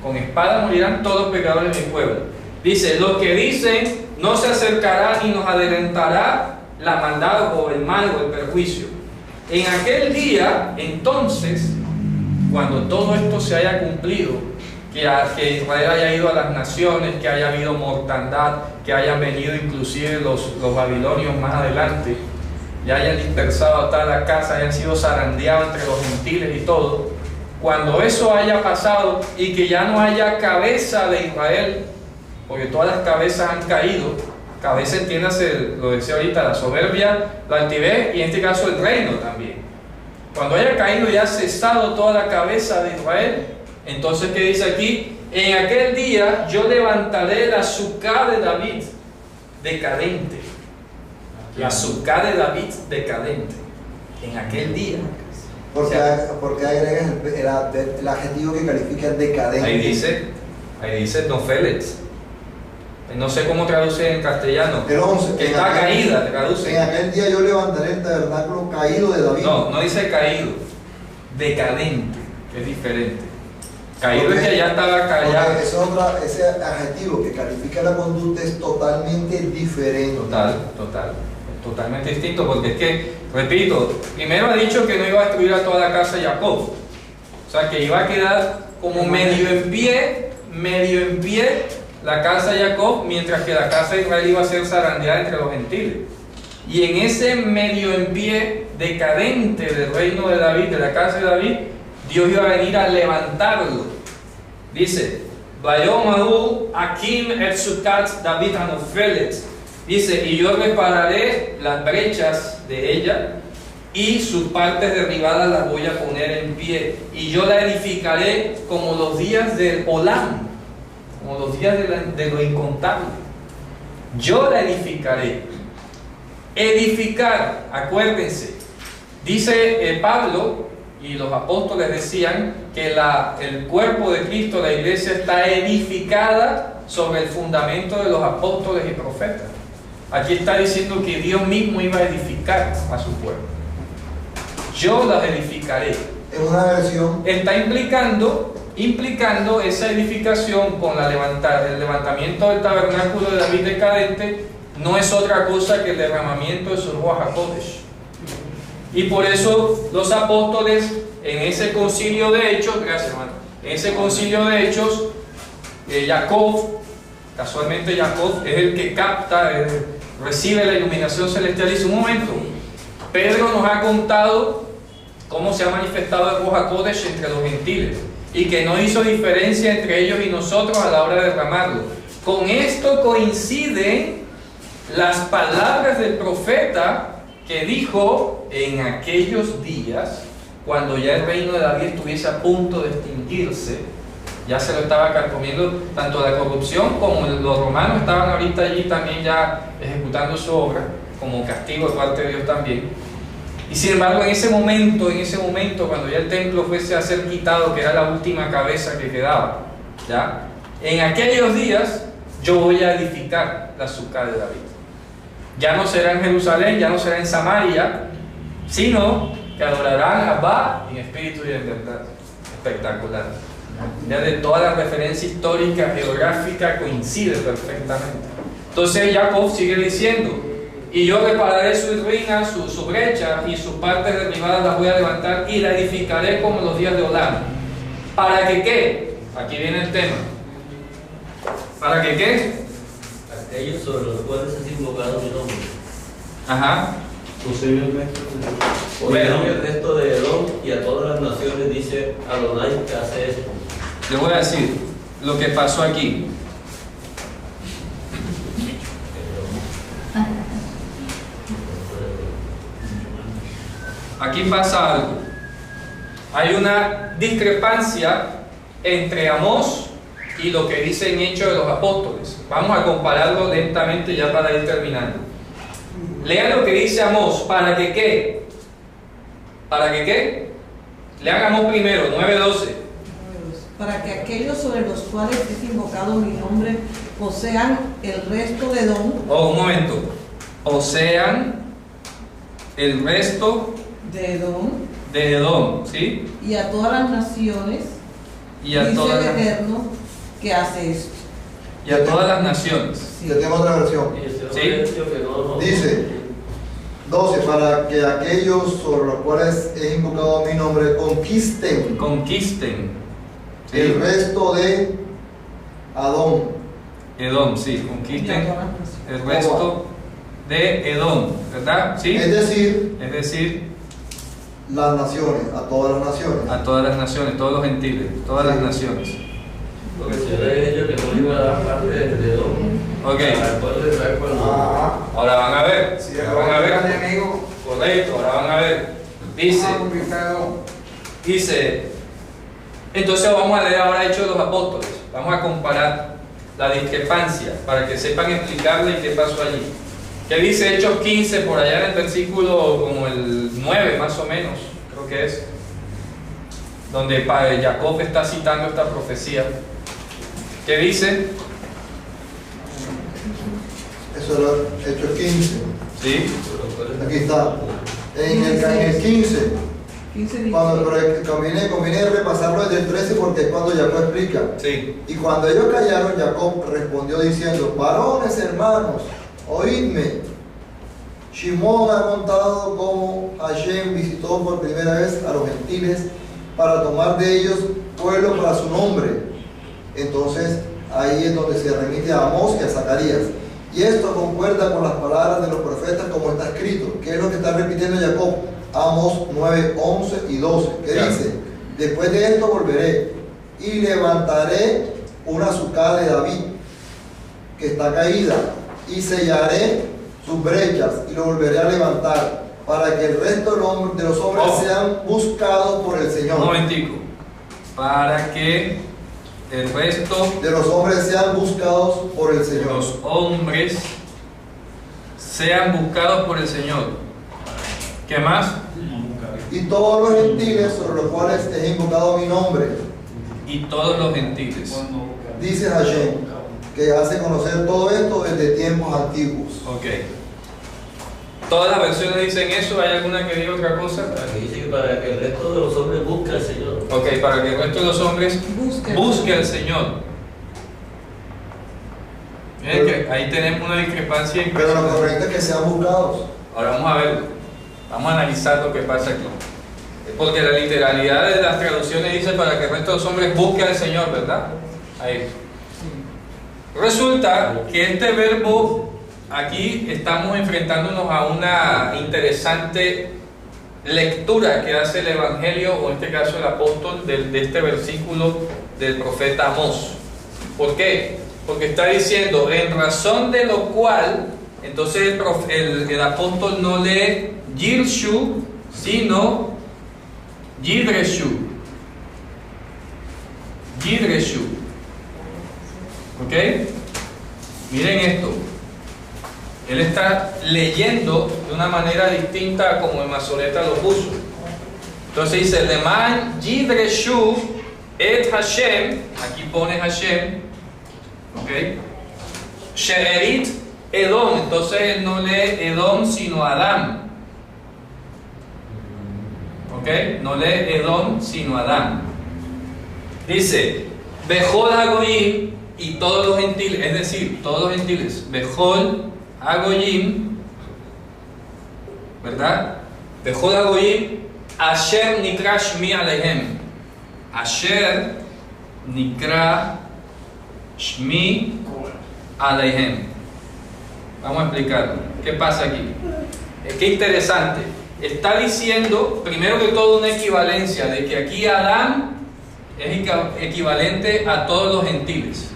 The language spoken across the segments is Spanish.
con espada morirán todos los pecadores de mi pueblo. Dice, los que dicen, no se acercará ni nos adelantará la maldad o el mal o el perjuicio. En aquel día, entonces, cuando todo esto se haya cumplido, que Israel haya ido a las naciones, que haya habido mortandad, que hayan venido inclusive los babilonios más adelante, y hayan dispersado a toda la casa, hayan sido zarandeados entre los gentiles y todo, cuando eso haya pasado y que ya no haya cabeza de Israel, porque todas las cabezas han caído, cabeza entiéndase, lo decía ahorita, la soberbia, la altivez y en este caso el reino también. Cuando haya caído y ha cesado toda la cabeza de Israel, entonces, ¿qué dice aquí? En aquel día yo levantaré la azúcar de David decadente. La azúcar de David decadente. En aquel día. Porque agregas el adjetivo que califica decadente. Ahí dice Nofelet. No sé cómo traduce en castellano. El 11. Que está caída, traduce. En aquel día yo levantaré el tabernáculo caído de David. No dice caído. Decadente, que es diferente. Caído es que ya estaba callado. Ese adjetivo que califica la conducta es totalmente diferente. Totalmente distinto, porque es que, repito, primero ha dicho que no iba a destruir a toda la casa de Jacob. O sea, que iba a quedar como medio en pie la casa de Jacob, mientras que la casa de Israel iba a ser zarandeada entre los gentiles. Y en ese medio en pie decadente del reino de David, de la casa de David, Dios iba a venir a levantarlo. Dice, Vayomadu Akim et Sukat David Anofelet. Dice, y yo repararé las brechas de ella y sus partes derribadas las voy a poner en pie. Y yo la edificaré como los días del Olam, como los días de lo incontable. Yo la edificaré. Edificar, acuérdense, dice Pablo, y los apóstoles decían que el cuerpo de Cristo, la iglesia, está edificada sobre el fundamento de los apóstoles y profetas. Aquí está diciendo que Dios mismo iba a edificar a su pueblo. Yo las edificaré. Es una versión. Está implicando esa edificación con el levantamiento del tabernáculo de David decadente, no es otra cosa que el derramamiento de su Ruach HaKodesh. Y por eso los apóstoles en ese concilio de Hechos, gracias hermano, en ese concilio de Hechos, Jacob, casualmente Jacob es el que capta, recibe la iluminación celestial y dice, un momento, Pedro nos ha contado cómo se ha manifestado el Ruach HaKodesh entre los gentiles y que no hizo diferencia entre ellos y nosotros a la hora de derramarlo. Con esto coinciden las palabras del profeta que dijo en aquellos días, cuando ya el reino de David estuviese a punto de extinguirse, ya se lo estaba carcomiendo tanto la corrupción como los romanos estaban ahorita allí también ya ejecutando su obra como castigo de parte de Dios también. Y sin embargo en ese momento cuando ya el templo fuese a ser quitado, que era la última cabeza que quedaba, ¿ya? En aquellos días yo voy a edificar la azúcar de David. Ya no será en Jerusalén, ya no será en Samaria, sino que adorarán a Abba en espíritu y en verdad. Espectacular. Ya de toda la referencia histórica, geográfica, coincide perfectamente. Entonces Jacob sigue diciendo, y yo repararé su ruina, su brecha, y sus partes derribadas las voy a levantar y la edificaré como los días de Olam. ¿Para que qué? Aquí viene el tema. ¿Para que qué? Aquellos sobre los cuales es invocado mi nombre. Ajá. Oirán el resto de Edom y a todas las naciones, dice Adonai, que hace esto. Les voy a decir lo que pasó aquí. Aquí pasa algo. Hay una discrepancia entre Amós y lo que dice en Hechos de los Apóstoles. Vamos a compararlo lentamente ya para ir terminando. Lean lo que dice Amós. ¿Para que qué? ¿Para que qué? Lean Amós primero, 9:12. Para que aquellos sobre los cuales es invocado mi nombre posean el resto de Edom. Oh, un momento. Posean el resto De Edom. de Edom, ¿sí? Y a todas las naciones. Y a dice todas el las, Eterno que hace esto. y a todas las naciones. Sí. Yo tengo otra versión. Y el Señor Sí. había dicho que no. Dice 12, para que aquellos sobre los cuales he invocado mi nombre conquisten Conquisten. Sí. el resto de Adón. Edom, sí, Y a conquisten todas las naciones. el resto de Edom, ¿verdad? Sí. Es decir, Es decir, las naciones, a todas las naciones. a todas las naciones, todos los gentiles, todas las Sí. naciones. Porque el Señor había dicho que no iba a dar parte de Edom. Ok. Al pueblo de Israel por el mundo. Ajá. Ahora van a ver, Si ahora van a el ver. enemigo Correcto, ahora van a ver. Dice, dice, entonces vamos a leer ahora Hechos de los Apóstoles. Vamos a comparar la discrepancia para que sepan explicarle y qué pasó allí. ¿Qué dice Hechos 15 por allá en el versículo como el 9 más o menos? Creo que es. Donde Jacob está citando esta profecía. ¿Qué dice? Eso era Hechos 15. Sí. Aquí está. En el 15. 15 dice, Pero conviene repasarlo desde el 13 porque es cuando Jacob explica. Sí. Y cuando ellos callaron, Jacob respondió diciendo: varones hermanos, oídme. Shimón ha contado cómo Hashem visitó por primera vez a los gentiles para tomar de ellos pueblo para su nombre. Entonces ahí es donde se remite a Amós y a Zacarías. Y esto concuerda con las palabras de los profetas como está escrito. ¿Qué es lo que está repitiendo Jacob? Amos 9, 11 y 12. ¿Qué Claro. dice? Después de esto volveré y levantaré una azúcar de David que está caída y sellaré sus brechas y lo volveré a levantar para que el resto de los hombres Oh. sean buscados por el Un Señor. momentico. Para que el resto De los hombres sean buscados por el de Señor. los hombres sean buscados por el Señor. ¿Qué más? Y todos los gentiles sobre los cuales he invocado mi nombre, Y todos los gentiles. dice Hashem, que hace conocer todo esto desde tiempos antiguos. Ok. Todas las versiones dicen eso. ¿Hay alguna que diga otra cosa? Aquí dice que para que el resto de los hombres busque al Señor. Ok, para que el resto de los hombres busque al Señor. Miren que ahí tenemos una discrepancia Pero lo impresionante. correcto es que sean buscados. Ahora vamos a ver, vamos a analizar lo que pasa aquí. Porque la literalidad de las traducciones dice para que el resto de los hombres busque al Señor, ¿verdad? Ahí. Resulta que este verbo, aquí estamos enfrentándonos a una interesante lectura que hace el Evangelio, o en este caso el apóstol, de este versículo del profeta Amós. ¿Por qué? Porque está diciendo, en razón de lo cual, entonces el apóstol no lee Yirshu, sino Yidreshu. Yidreshu. ¿Ok? Miren esto. Él está leyendo de una manera distinta a como el Masoreta lo puso. Entonces dice, Leman Yidreshu et Hashem. Aquí pone Hashem. ¿Ok? She'erit Edom. Entonces él no lee Edom sino Adam. ¿Ok? No lee Edom sino Adam. Dice, Bejol Hagoyim y todos los gentiles, es decir, todos los gentiles, Bejol Hagoyim, ¿verdad? Bejol Hagoyim, Asher Nikra Shmi Alehem. Asher Nikra Shmi Alehem. Vamos a explicarlo. ¿Qué pasa aquí? Qué interesante. Está diciendo, primero que todo, una equivalencia de que aquí Adán es equivalente a todos los gentiles.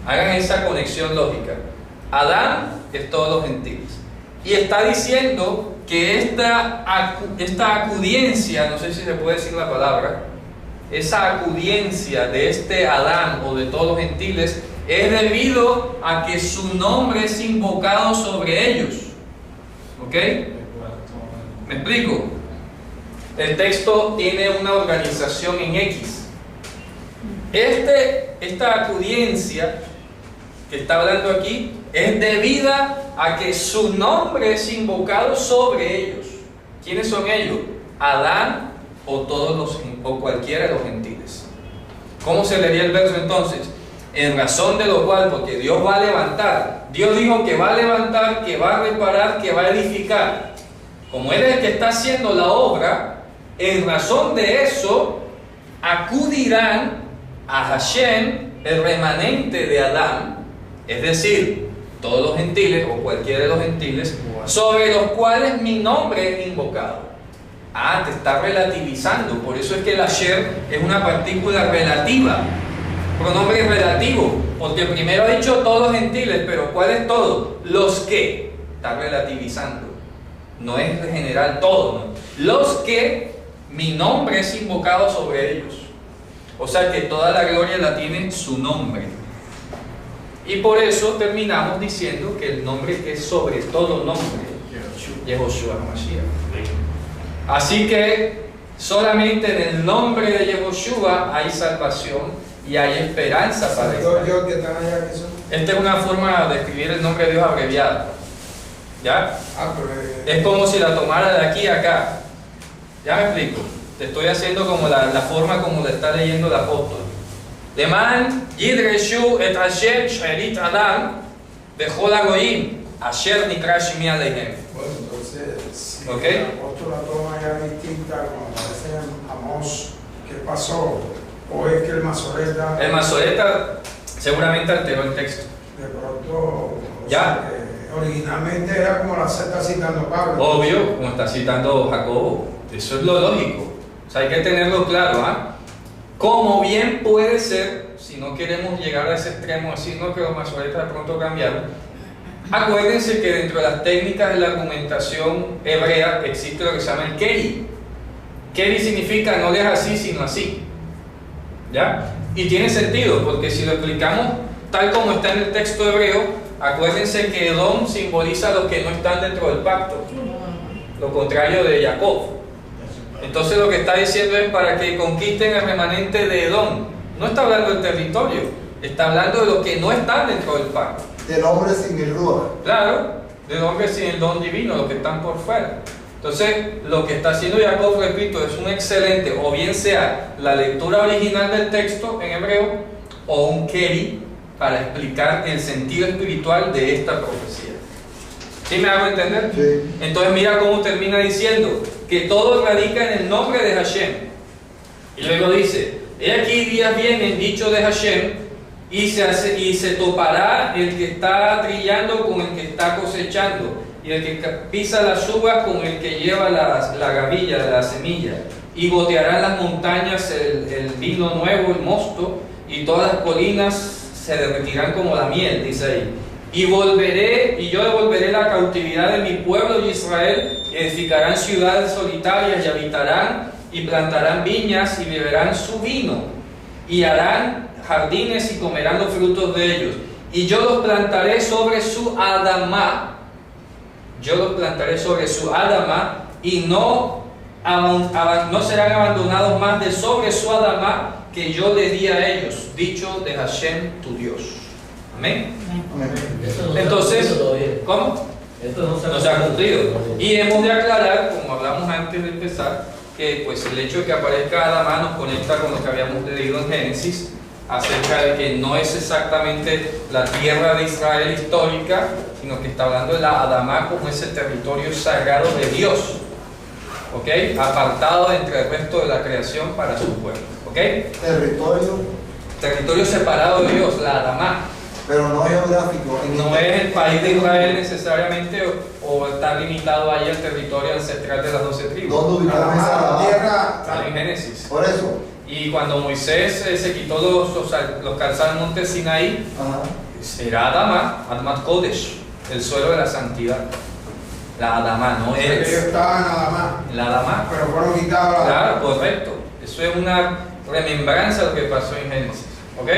Hagan esa conexión lógica. Adán es todos los gentiles. Y está diciendo que esta acudiencia, no sé si se puede decir la palabra, esa acudiencia de este Adán o de todos los gentiles es debido a que su nombre es invocado sobre ellos. ¿Ok? ¿Me explico? El texto tiene una organización en X. Esta acudiencia que está hablando aquí es debida a que su nombre es invocado sobre ellos. ¿Quiénes son ellos? Adán o cualquiera de los gentiles. ¿Cómo se leería el verso entonces? En razón de lo cual, porque Dios va a levantar. Dios dijo que va a levantar, que va a reparar, que va a edificar. Como Él es el que está haciendo la obra, en razón de eso, acudirán a Hashem, el remanente de Adán, es decir, todos los gentiles o cualquiera de los gentiles, sobre los cuales mi nombre es invocado. Ah, te está relativizando, por eso es que el Asher es una partícula relativa, pronombre relativo, porque primero ha dicho todos los gentiles, pero ¿cuál es todo? Los que, está relativizando, no es en general todo, ¿no? Los que mi nombre es invocado sobre ellos, o sea que toda la gloria la tiene su nombre. Y por eso terminamos diciendo que el nombre que es sobre todo nombre, Yehoshua HaMashiach. Así que solamente en el nombre de Yehoshua hay salvación y hay esperanza para Israel. Esta es una forma de escribir el nombre de Dios abreviado. ¿Ya? Es como si la tomara de aquí a acá. ¿Ya me explico? Te estoy haciendo como la forma como la está leyendo el apóstol. Leman yidreshu et Hashem she'elit Adam bechol hagoyim asher nikra shimi aleihem. Bueno, entonces, si ¿Okay? el apóstol la toma ya distinta, como aparece en Amós, ¿qué pasó? ¿O es que el Masoreta El Masoreta seguramente alteró el texto. de pronto, Ya. originalmente era como la Z citando Pablo? Obvio, como está citando Jacobo, eso es lo lógico. O sea, hay que tenerlo claro, ¿ah? Como bien puede ser, si no queremos llegar a ese extremo, así no que los masoretas de pronto cambiaron. Acuérdense que dentro de las técnicas de la argumentación hebrea existe lo que se llama el keri. Keri significa no es así, sino así. ¿Ya? Y tiene sentido, porque si lo explicamos tal como está en el texto hebreo, acuérdense que Edom simboliza a los que no están dentro del pacto, lo contrario de Jacob. Entonces lo que está diciendo es para que conquisten el remanente de Edom. No está hablando del territorio, está hablando de los que no están dentro del pacto. Del hombre sin el Ruach. Claro, del hombre sin el don divino, los que están por fuera. Entonces, lo que está haciendo Jacob, repito, es un excelente, o bien sea la lectura original del texto en hebreo, o un keri para explicar el sentido espiritual de esta profecía. ¿Sí me hago entender? Sí. Entonces mira cómo termina diciendo que todo radica en el nombre de Hashem. Y luego dice, he aquí días vienen, dicho de Hashem, y se topará el que está trillando con el que está cosechando, y el que pisa las uvas con el que lleva la gavilla, la semilla, y gotearán las montañas el vino nuevo, el mosto, y todas las colinas se derretirán como la miel, dice ahí. Y yo devolveré la cautividad de mi pueblo de Israel, y edificarán ciudades solitarias, y habitarán, y plantarán viñas, y beberán su vino, y harán jardines, y comerán los frutos de ellos. Y yo los plantaré sobre su Adamá, y no serán abandonados más de sobre su Adamá, que yo le di a ellos, dicho de Hashem tu Dios. Amén. Entonces, ¿cómo? Esto No se ha cumplido. Y hemos de aclarar, como hablamos antes de empezar, que pues el hecho de que aparezca Adamá nos conecta con lo que habíamos leído en Génesis acerca de que no es exactamente la tierra de Israel histórica, sino que está hablando de la Adamá como ese territorio sagrado de Dios, ¿ok? Apartado entre el resto de la creación para su pueblo, ¿ok? Territorio separado de Dios, la Adamá. Pero no geográfico. No es el país de Israel necesariamente o está limitado ahí al territorio ancestral de las 12 tribus. ¿Dónde ubicamos esa La Adamá? tierra, Está en Génesis. Por eso. Y cuando Moisés se quitó los calzados del monte Sinaí, Ajá. será Adamá, Admat Kodesh, el suelo de la santidad. La Adamá, no ellos es estaban nada más, la Adamá. pero fueron quitados. Claro, correcto. Eso es una remembranza de lo que pasó en Génesis. ¿Ok?